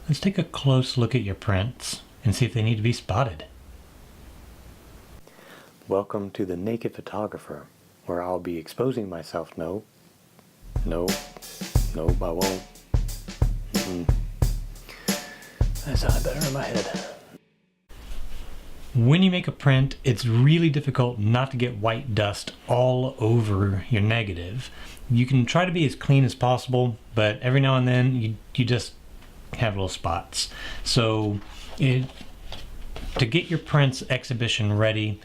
let's take a close look at your prints and see if they need to be spotted. Welcome to the Naked Photographer, where I'll be exposing myself. No, I won't. That sounded better in my head. When you make a print, it's really difficult not to get white dust all over your negative. You can try to be as clean as possible, but every now and then you just have little spots. So to get your prints exhibition ready,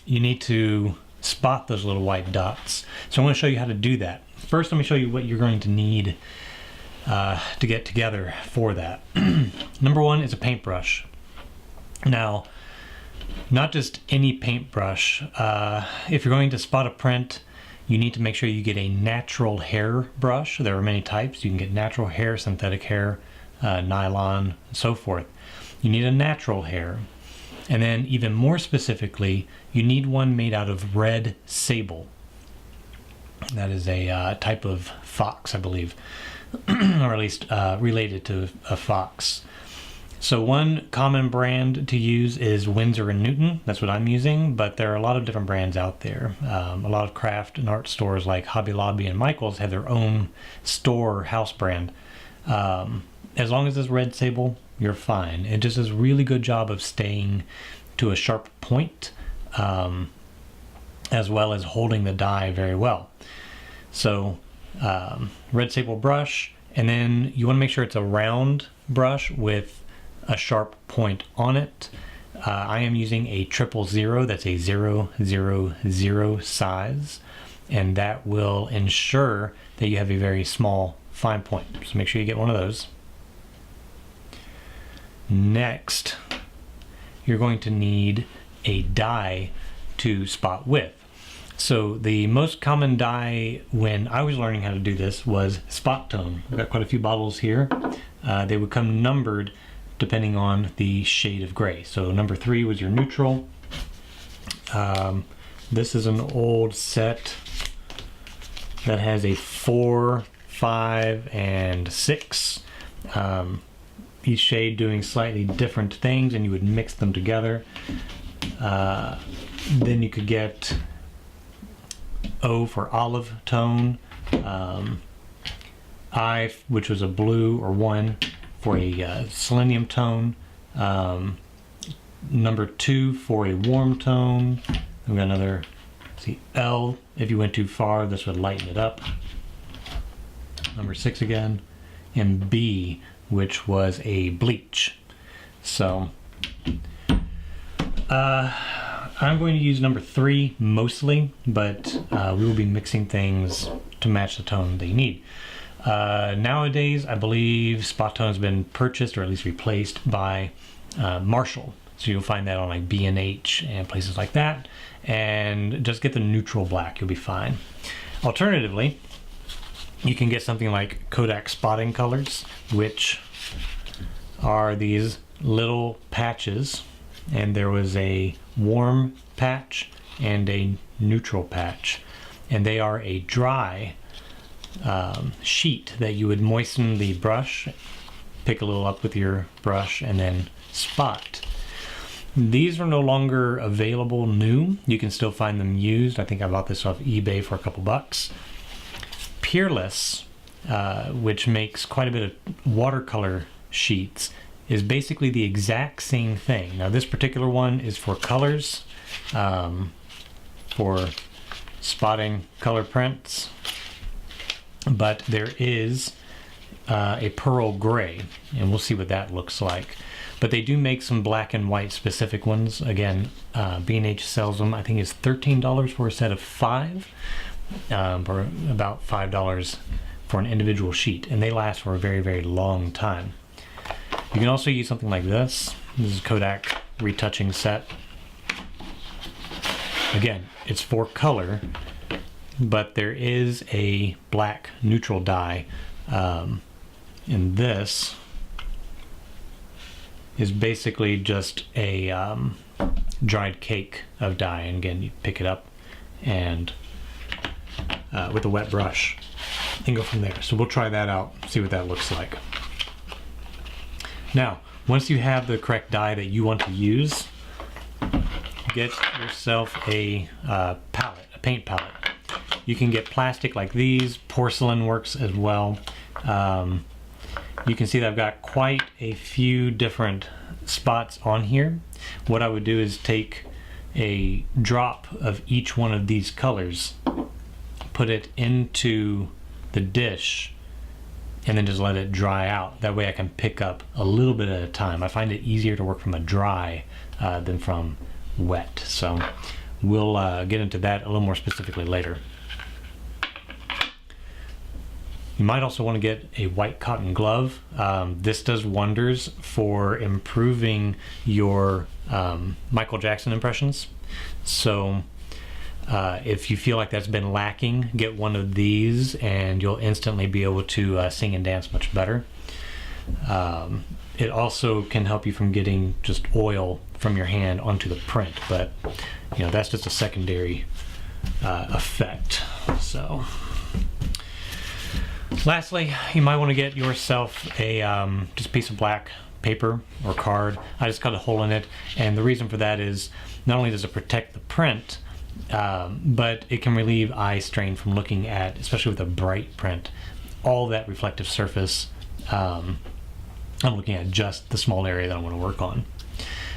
you need to spot those little white dots. So I'm going to show you how to do that. First, let me show you what you're going to need to get together for that. Number one is a paintbrush. Now, not just any paintbrush. If you're going to spot a print, you need to make sure you get a natural hair brush. There are many types. You can get natural hair, synthetic hair, nylon, and so forth. You need a natural hair. And then even more specifically, you need one made out of red sable. That is a type of fox, I believe, or at least related to a fox. So one common brand to use is Winsor & Newton. That's what I'm using, but there are a lot of different brands out there. A lot of craft and art stores like Hobby Lobby and Michael's have their own store house brand. As long as it's red sable, you're fine. It just does a really good job of staying to a sharp point, as well as holding the dye very well. So red sable brush, and then you want to make sure it's a round brush with a sharp point on it. I am using a 000, that's a 000 size, and that will ensure that you have a very small fine point. So make sure you get one of those. Next, you're going to need a dye to spot with. So the most common dye when I was learning how to do this was spot tone. I've got quite a few bottles here. They would come numbered depending on the shade of gray. So number 3 was your neutral. This is an old set that has a 4, 5, and 6. Each shade doing slightly different things, and you would mix them together. Then you could get O for olive tone, I, which was a blue, or 1 for a selenium tone, number 2 for a warm tone. We've got another, see, L, if you went too far, this would lighten it up. Number 6 again, and B, which was a bleach. So I'm going to use number 3 mostly, but we will be mixing things to match the tone that you need. Nowadays, I believe spot tone has been purchased or at least replaced by Marshall. So you'll find that on like B&H and places like that. And just get the neutral black, you'll be fine. Alternatively, you can get something like Kodak spotting colors, which are these little patches. And there was a warm patch and a neutral patch. And they are a dry sheet that you would moisten the brush, pick a little up with your brush, and then spot. These are no longer available new. You can still find them used. I think I bought this off eBay for a couple bucks. Peerless, which makes quite a bit of watercolor sheets, is basically the exact same thing. Now this particular one is for colors, for spotting color prints. But there is a pearl gray, and we'll see what that looks like. But they do make some black and white specific ones. Again, B&H sells them. I think it's $13 for a set of 5, or about $5 for an individual sheet, and they last for a very, very long time. You can also use something like this. This is Kodak Retouching Set. Again, it's for color, but there is a black neutral dye, and this is basically just a dried cake of dye. And again, you pick it up and with a wet brush and go from there. So we'll try that out, see what that looks like. Now, once you have the correct dye that you want to use, get yourself a palette, a paint palette. You can get plastic like these, porcelain works as well. You can see that I've got quite a few different spots on here. What I would do is take a drop of each one of these colors, put it into the dish, and then just let it dry out. That way I can pick up a little bit at a time. I find it easier to work from a dry than from wet. So we'll get into that a little more specifically later. You might also want to get a white cotton glove. This does wonders for improving your Michael Jackson impressions. So if you feel like that's been lacking, get one of these and you'll instantly be able to sing and dance much better. It also can help you from getting just oil from your hand onto the print, but you know, that's just a secondary effect. So lastly, you might want to get yourself a just a piece of black paper or card. I just cut a hole in it, and the reason for that is not only does it protect the print, but it can relieve eye strain from looking at, especially with a bright print, all that reflective surface. I'm looking at just the small area that I want to work on.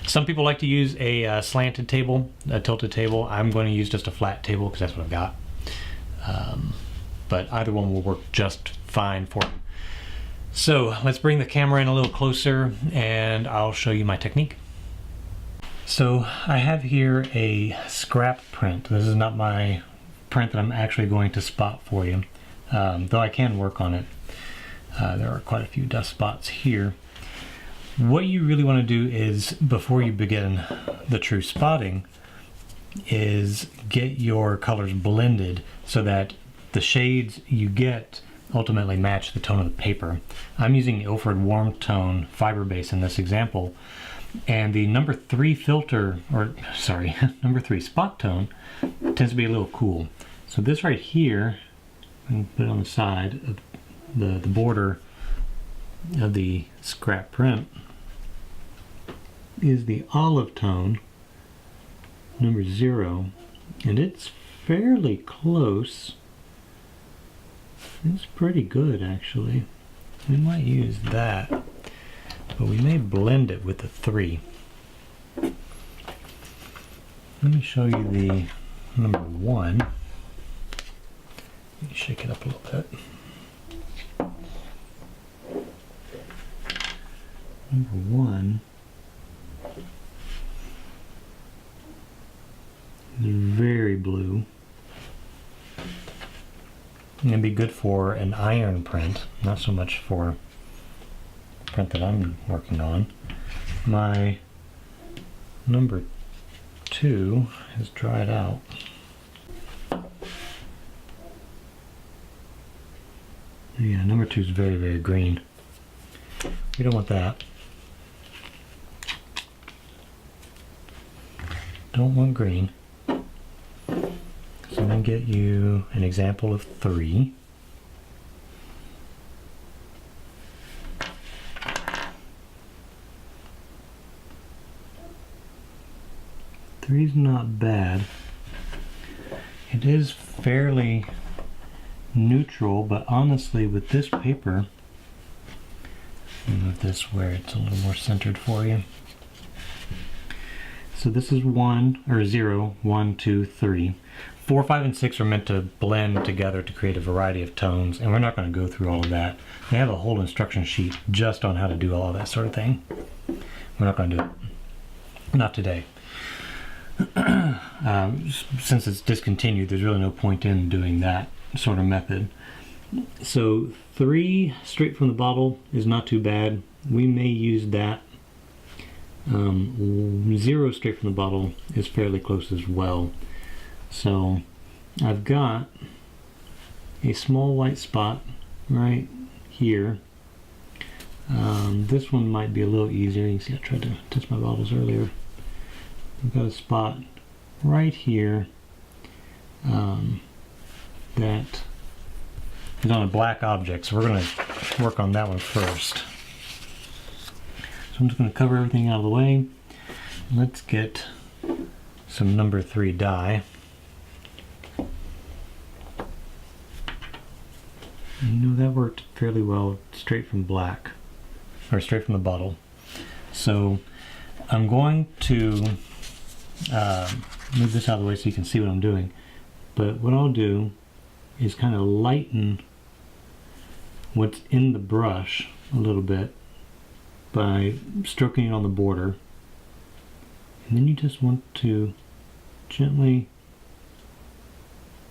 Some people like to use a slanted table, a tilted table. I'm going to use just a flat table because that's what I've got. But either one will work just fine for you. So let's bring the camera in a little closer and I'll show you my technique. So I have here a scrap print. This is not my print that I'm actually going to spot for you, though I can work on it. There are quite a few dust spots here. What you really want to do is, before you begin the true spotting, is get your colors blended so that the shades you get ultimately match the tone of the paper. I'm using Ilford Warm Tone Fiber Base in this example, and the number 3 filter, or sorry, number 3 spot tone tends to be a little cool. So this right here, I'm going to put it on the side of the border of the scrap print, is the olive tone, number 0, and it's fairly close. It's pretty good, actually. We might use that, but we may blend it with the 3. Let me show you the number 1. Let me shake it up a little bit. Number 1 is very blue. It'd be good for an iron print, not so much for the print that I'm working on. My number 2 has dried out. Yeah, number 2 is very, very green. We don't want that. Don't want green. So I'm going to get you an example of 3. Three's not bad. It is fairly neutral, but honestly with this paper, move this where it's a little more centered for you. So this is 1 or 0, 1, 2, 3. 4, 5, and 6 are meant to blend together to create a variety of tones, and we're not going to go through all of that. They have a whole instruction sheet just on how to do all of that sort of thing. We're not going to do it. Not today. Since it's discontinued, there's really no point in doing that sort of method. So 3 straight from the bottle is not too bad. We may use that. 0 straight from the bottle is fairly close as well. So I've got a small white spot right here. This one might be a little easier. You can see I tried to touch my bottles earlier. I've got a spot right here that is on a black object, so we're going to work on that one first. I'm just going to cover everything out of the way. Let's get some number 3 dye. You know, that worked fairly well straight from black, or straight from the bottle. So I'm going to move this out of the way so you can see what I'm doing. But what I'll do is kind of lighten what's in the brush a little bit by stroking it on the border. And then you just want to gently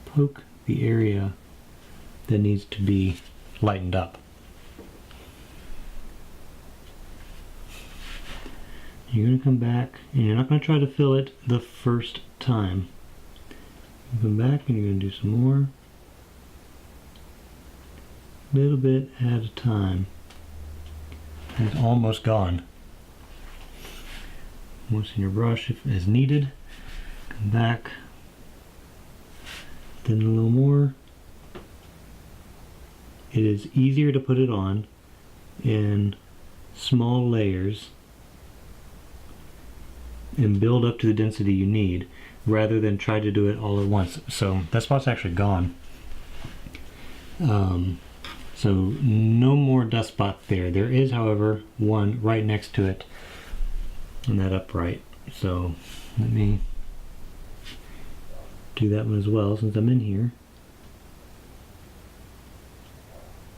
poke the area that needs to be lightened up. You're going to come back, and you're not going to try to fill it the first time. You come back and you're going to do some more. Little bit at a time. And it's almost gone. Moisten your brush if as needed. Come back. Then a little more. It is easier to put it on in small layers and build up to the density you need rather than try to do it all at once. So that spot's actually gone. So no more dust spot there. There is, however, one right next to it on that upright. So let me do that one as well since I'm in here.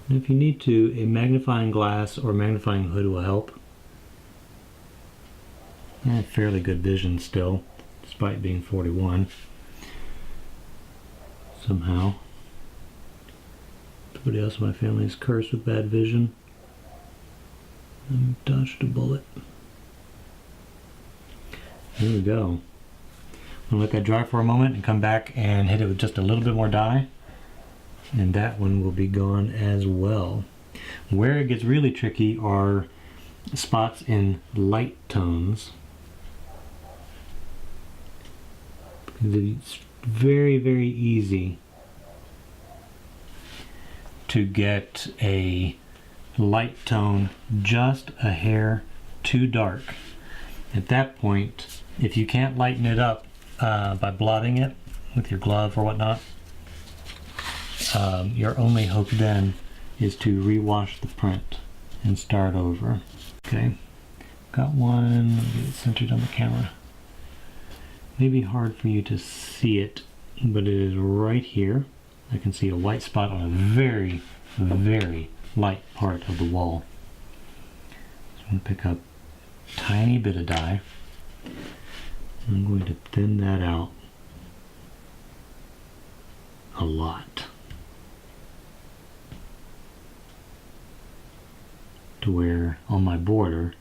And if you need to, a magnifying glass or magnifying hood will help. I have fairly good vision still, despite being 41. Somehow. Everybody else in my family is cursed with bad vision. I dodged a bullet. There we go. I'm going to let that dry for a moment and come back and hit it with just a little bit more dye. And that one will be gone as well. Where it gets really tricky are spots in light tones. Because it's very, very easy to get a light tone just a hair too dark. At that point, if you can't lighten it up by blotting it with your glove or whatnot, your only hope then is to rewash the print and start over. Okay, got one, let me get it centered on the camera. Maybe hard for you to see it, but it is right here. I can see a white spot on a very, very light part of the wall. So I'm going to pick up a tiny bit of dye. I'm going to thin that out a lot to where on my border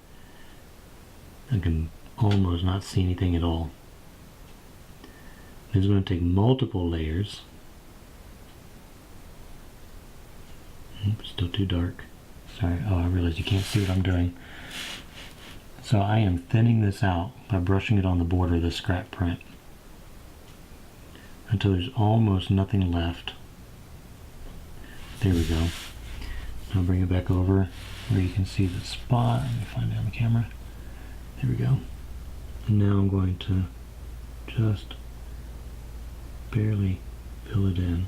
I can almost not see anything at all. It's going to take multiple layers. Still too dark. Sorry. Oh, I realize you can't see what I'm doing. So I am thinning this out by brushing it on the border of the scrap print until there's almost nothing left. There we go. I'll bring it back over where you can see the spot. Let me find it on the camera. There we go. And now I'm going to just barely fill it in.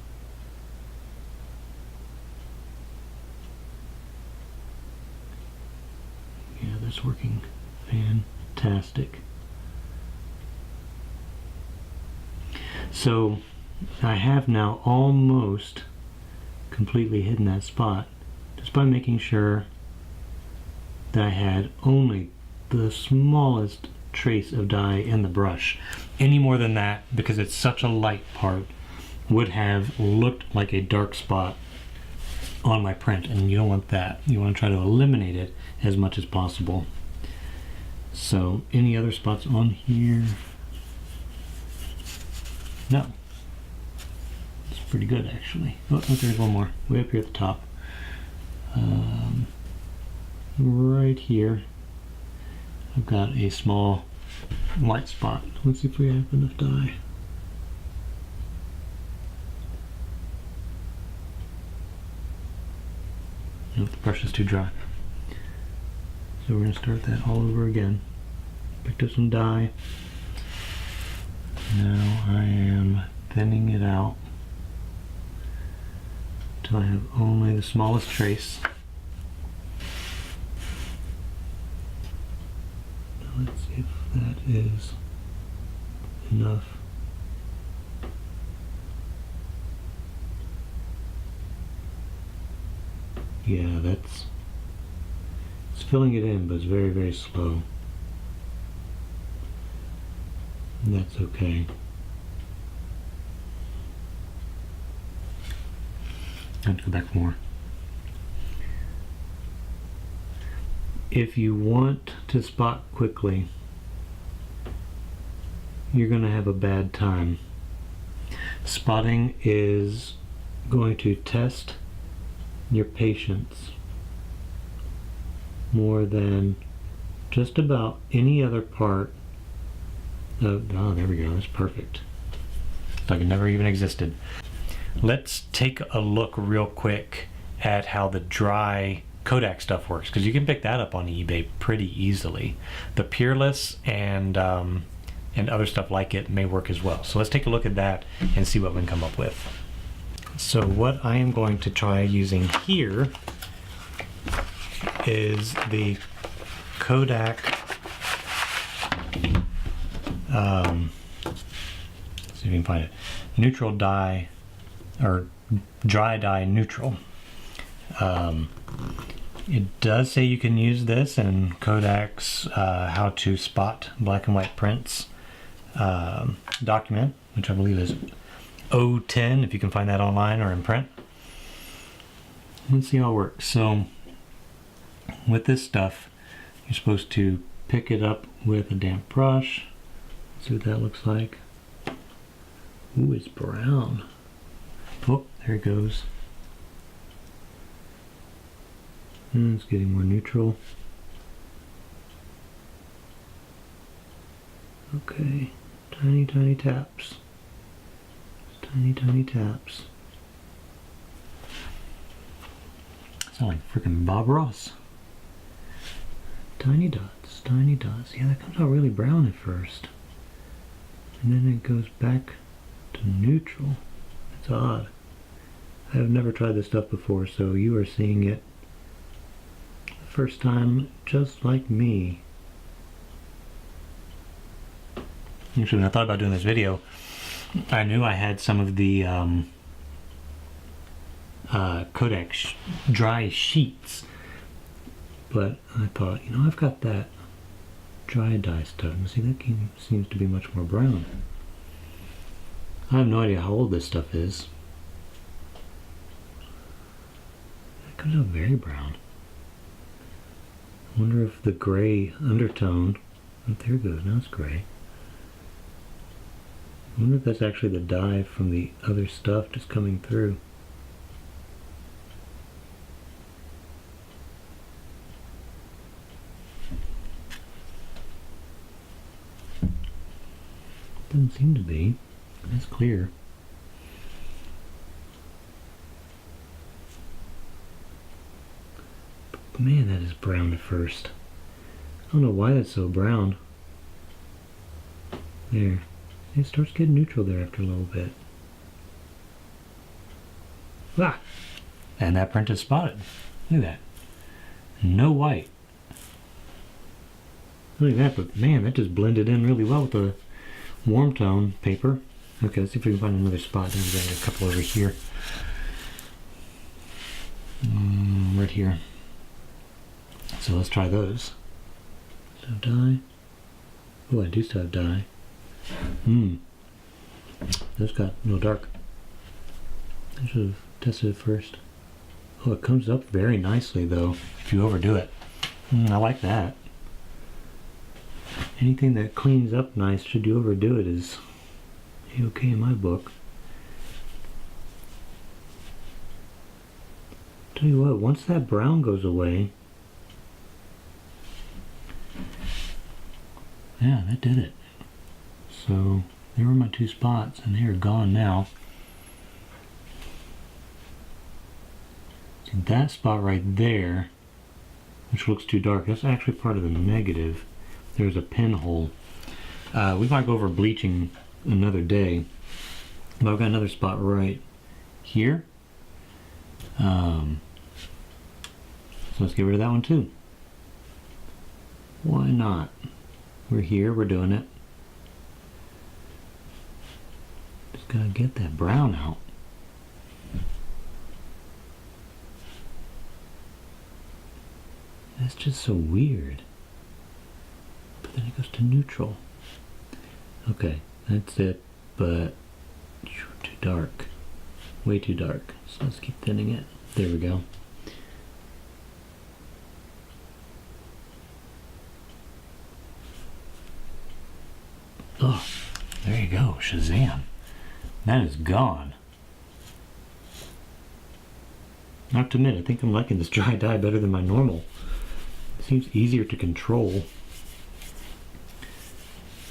Yeah, that's working fantastic. So I have now almost completely hidden that spot just by making sure that I had only the smallest trace of dye in the brush. Any more than that, because it's such a light part, would have looked like a dark spot on my print, and you don't want that. You want to try to eliminate it as much as possible. So any other spots on here? No. It's pretty good actually. Oh, there's one more way up here at the top. Right here I've got a small white spot. Let's see if we have enough dye. Nope, the brush is too dry. So we're going to start that all over again. Picked up some dye. Now I am thinning it out until I have only the smallest trace. Now let's see if that is enough. Yeah, it's filling it in, but it's very, very slow. And that's okay. I have to go back more. If you want to spot quickly, you're going to have a bad time. Spotting is going to test your patience more than just about any other part of, oh, there we go, that's perfect. It's like it never even existed. Let's take a look real quick at how the dry Kodak stuff works, because you can pick that up on eBay pretty easily. The Peerless and other stuff like it may work as well. So let's take a look at that and see what we can come up with. So what I am going to try using here is the Kodak see if you can find it, neutral dye, or dry dye neutral. It does say you can use this in Kodak's how to spot black and white prints document, which I believe is 010, if you can find that online or in print. Let's see how it works. So with this stuff, you're supposed to pick it up with a damp brush. See what that looks like. Ooh, it's brown. Oh, there it goes. And it's getting more neutral. Okay, tiny, tiny taps. Tiny, tiny taps. Sound like freaking Bob Ross. Tiny dots, tiny dots. Yeah, that comes out really brown at first. And then it goes back to neutral. It's odd. I have never tried this stuff before, so you are seeing it the first time just like me. Actually, when I thought about doing this video, I knew I had some of the Kodak dry sheets, but I thought, you know, I've got that dry dye stuff. And see, that seems to be much more brown. I have no idea how old this stuff is. That comes out very brown. I wonder if the gray undertone, oh, there it goes, now it's gray. I wonder if that's actually the dye from the other stuff just coming through. Doesn't seem to be. It's clear. But man, that is brown at first. I don't know why that's so brown. There. It starts getting neutral there after a little bit. Ah! And that print is spotted. Look at that. No white. Look at that, but man, that just blended in really well with the warm tone paper. Okay, let's see if we can find another spot. There's got a couple over here. Right here. So let's try those. Still have dye. Oh, I do still have dye. That's got no dark. I should have tested it first. Oh, it comes up very nicely though, if you overdo it. I like that. Anything that cleans up nice, should you overdo it, is okay in my book. Tell you what, once that brown goes away, yeah, that did it. So there were my two spots, and they are gone now. See, that spot right there which looks too dark. That's actually part of the negative. There's a pinhole. We might go over bleaching another day, but I've got another spot right here. So let's get rid of that one too. Why not? We're here, we're doing it. Just gotta get that brown out. That's just so weird. But then it goes to neutral. Okay, that's it, but too dark. Way too dark. So let's keep thinning it. There we go. Oh, there you go. Shazam. That is gone. I have to admit, I think I'm liking this dry dye better than my normal. It seems easier to control.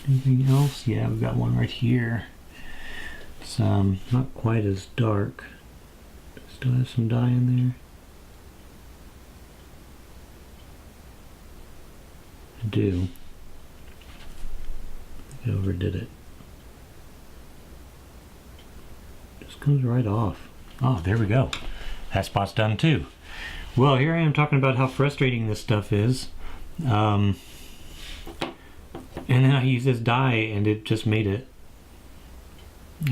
Anything else? Yeah, we've got one right here. It's not quite as dark. Still has some dye in there. I do. I think I overdid it. Just comes right off. Oh, there we go. That spot's done too. Well, here I am talking about how frustrating this stuff is. And then I use this dye and it just made it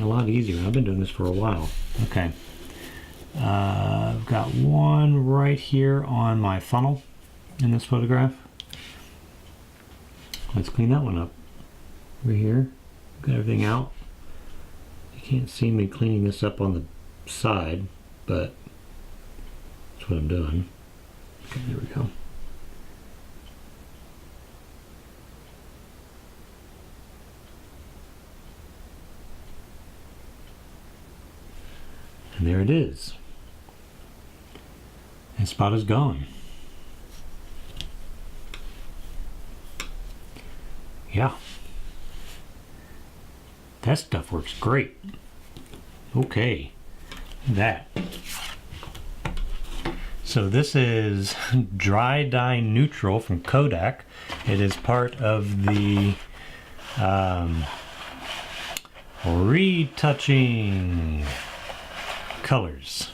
a lot easier. I've been doing this for a while. Okay. I've got one right here on my funnel in this photograph. Let's clean that one up. Over here. Got everything out. You can't see me cleaning this up on the side, but that's what I'm doing. Okay, there we go. And there it is. And spot is gone. Yeah. That stuff works great. Okay. That. So this is Dry Dye Neutral from Kodak. It is part of the retouching colors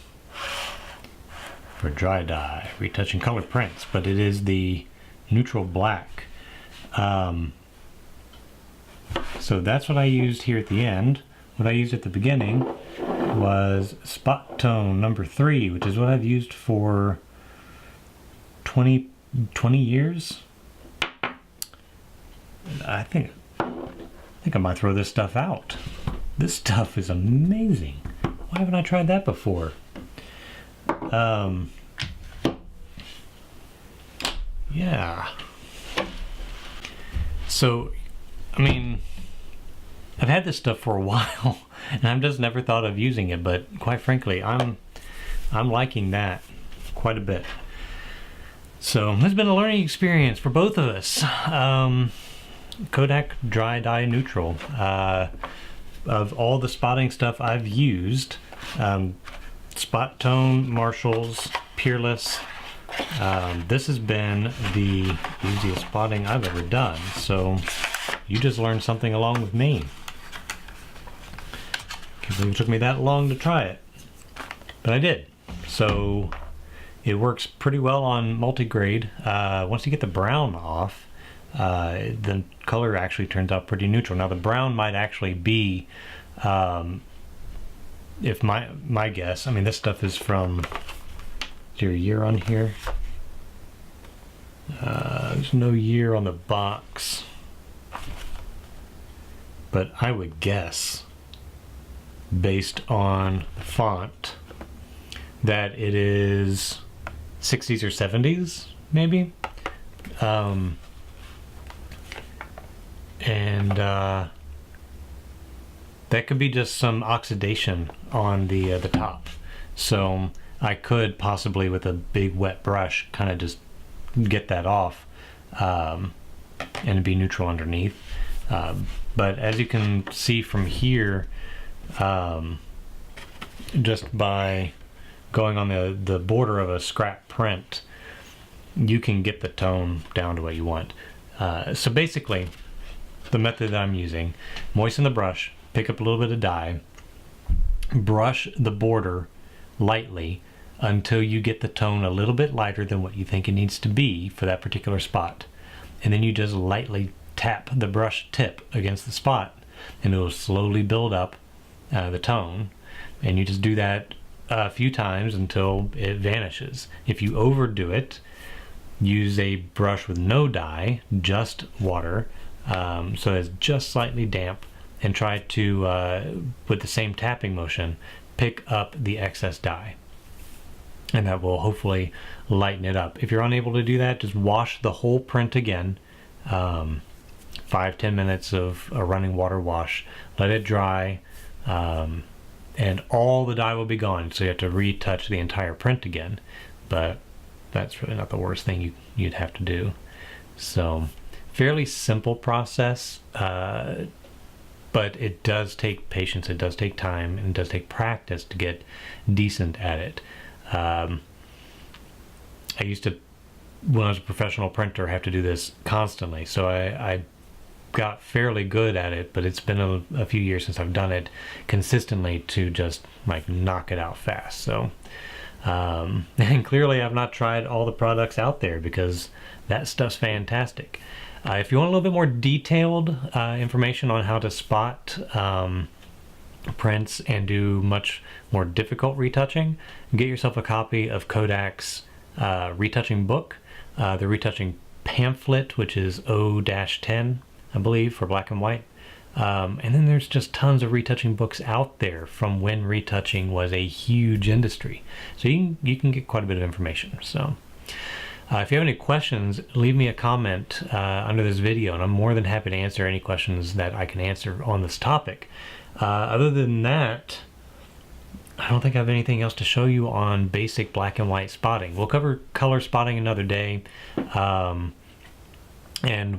for dry dye, retouching color prints, but it is the neutral black. So that's what I used here at the end. What I used at the beginning was spot tone number 3, which is what I've used for 20 years. I think I might throw this stuff out. This stuff is amazing. Why haven't I tried that before? Yeah. So, I mean, I've had this stuff for a while, and I've just never thought of using it. But quite frankly, I'm liking that quite a bit. So it's been a learning experience for both of us. Kodak Dry Dye Neutral. Of all the spotting stuff I've used, Spot Tone, Marshalls, Peerless, this has been the easiest spotting I've ever done. So you just learned something along with me. Can't believe it took me that long to try it, but I did. So it works pretty well on multigrade. Once you get the brown off, the color actually turns out pretty neutral. Now the brown might actually be, if my guess, I mean this stuff is from, is there a year on here? There's no year on the box, but I would guess, based on the font, that it is 60s or 70s maybe. And that could be just some oxidation on the top. So I could possibly, with a big wet brush, kind of just get that off, and it'd be neutral underneath. But as you can see from here, just by going on the border of a scrap print, you can get the tone down to what you want. So basically, the method that I'm using, moisten the brush, pick up a little bit of dye, brush the border lightly until you get the tone a little bit lighter than what you think it needs to be for that particular spot. And then you just lightly tap the brush tip against the spot, and it will slowly build up the tone. And you just do that a few times until it vanishes. If you overdo it, use a brush with no dye, just water, so it's just slightly damp, and try to, with the same tapping motion, pick up the excess dye. And that will hopefully lighten it up. If you're unable to do that, just wash the whole print again. 5-10 minutes of a running water wash. Let it dry, and all the dye will be gone. So you have to retouch the entire print again. But that's really not the worst thing you'd have to do. So fairly simple process, but it does take patience, it does take time, and it does take practice to get decent at it. I used to, when I was a professional printer, have to do this constantly, so I got fairly good at it, but it's been a few years since I've done it consistently to just like knock it out fast. So and clearly I've not tried all the products out there, because that stuff's fantastic. If you want a little bit more detailed information on how to spot prints and do much more difficult retouching, get yourself a copy of Kodak's retouching book, the retouching pamphlet, which is O-10, I believe, for black and white. And then there's just tons of retouching books out there from when retouching was a huge industry. So you can get quite a bit of information. So if you have any questions, leave me a comment under this video, and I'm more than happy to answer any questions that I can answer on this topic. Other than that, I don't think I have anything else to show you on basic black and white spotting. We'll cover color spotting another day, and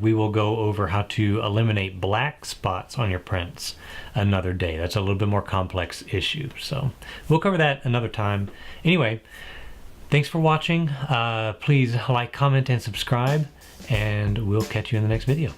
we will go over how to eliminate black spots on your prints another day. That's a little bit more complex issue, so we'll cover that another time. Anyway, thanks for watching. Please like, comment, and subscribe, and we'll catch you in the next video.